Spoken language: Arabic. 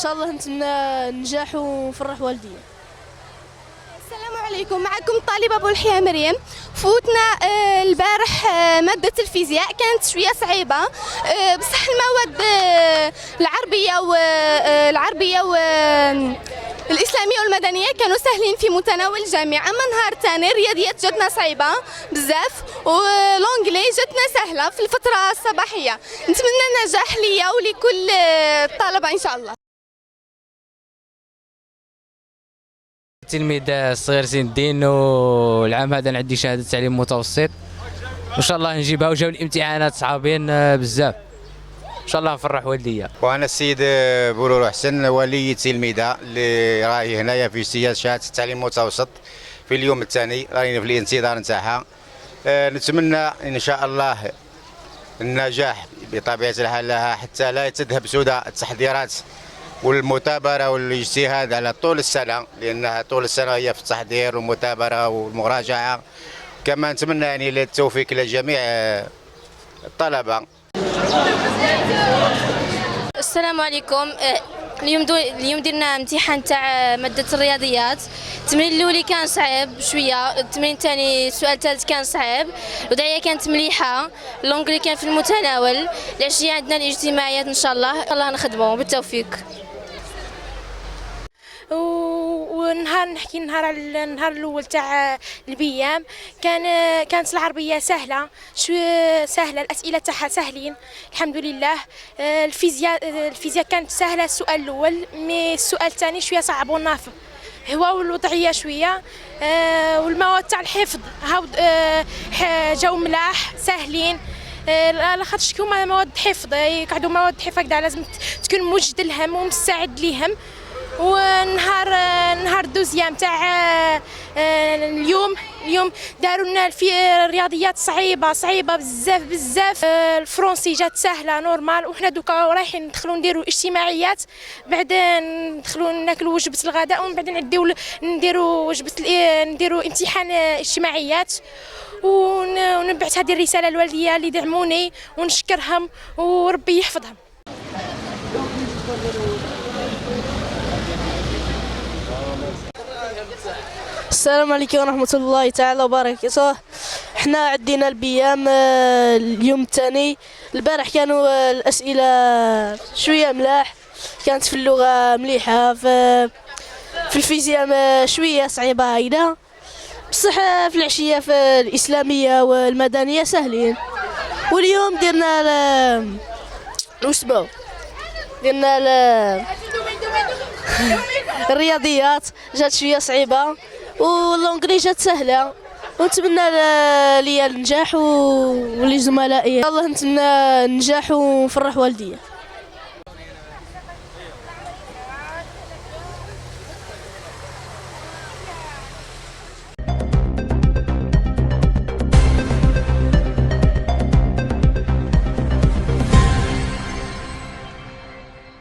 شاء الله نتمنى ننجح ونفرح والديا. السلام عليكم، معكم الطالبة بولحية مريم. فوتنا البارح مادة الفيزياء كانت شوية صعيبة، بصح المواد العربية والإسلامية والمدنية كانوا سهلين في متناول الجميع. أما نهار تاني الرياضيات جاتنا صعيبة بزاف، ولونجلي جاتنا سهلة في الفترة الصباحية. نتمنى النجاح ليا ولكل الطلبة إن شاء الله. تلميذ صغير زين الدين، والعام هذا عندي شهاده تعليم متوسط، وان شاء الله نجيبها. وجاو الامتحانات صعابين بزاف، ان شاء الله نفرح والديا. وانا السيد بولور حسن، ولي تلميذه اللي راهي هنايا في اجتياز شهاده التعليم المتوسط في اليوم الثاني، راهي في الانتظار نتاعها. نتمنى ان شاء الله النجاح بطبيعه الحال لها، حتى لا تذهب سدى التحضيرات والمثابرة والاجتهاد على طول السنة، لأنها طول السنة هي في التحضير والمثابرة والمراجعة. كما نتمنى يعني التوفيق لجميع الطلبة. السلام عليكم. اليوم درنا امتحان تاع مادة الرياضيات. التمرين الأولي كان صعيب شوية، التمرين الثاني السؤال الثالث كان صعيب، الوضعية كانت مليحة، اللونجلي كان في المتناول. العشية عندنا الاجتماعيات إن شاء الله نخدموا بالتوفيق. نحكي على النهار الاول تاع البيام. كانت العربيه سهله، شويه سهله، الاسئله تاعها سهلين الحمد لله. الفيزياء كانت سهله السؤال الاول، مي السؤال الثاني شويه صعبونا هو والوضعيه شويه. والمواد تاع الحفظ هاو جاو ملاح سهلين، لاخاطش كيما مواد حفظ يقعدوا مواد حفظ هكذا لازم تكون موجد لهم ومستعد ليهم. ونهار دوزيام تاع اليوم داروا لنا في الرياضيات صعيبه بزاف. الفرنسي جات سهله نورمال، وحنا دوكا رايحين ندخلوا نديروا اجتماعيات، بعدين ندخلوا ناكلوا وجبه الغداء، ومن بعد نديروا امتحان اجتماعيات. ونبعث هذه الرساله للوالديه اللي دعموني ونشكرهم وربي يحفظهم. السلام عليكم ورحمة الله تعالى وبركاته. احنا عدينا البيام اليوم الثاني. البارح كانوا الأسئلة شوية ملاح، كانت في اللغة مليحة، في الفيزياء شوية صعيبة هيدا، بصح في العشية في الإسلامية والمدنية سهلين. واليوم درنا الأسبوع درنا الرياضيات جات شوية صعيبة، واللونجلي جات سهله. ونتمنى ليا النجاح ولزملائي. الله نتمنى النجاح ونفرح والديا.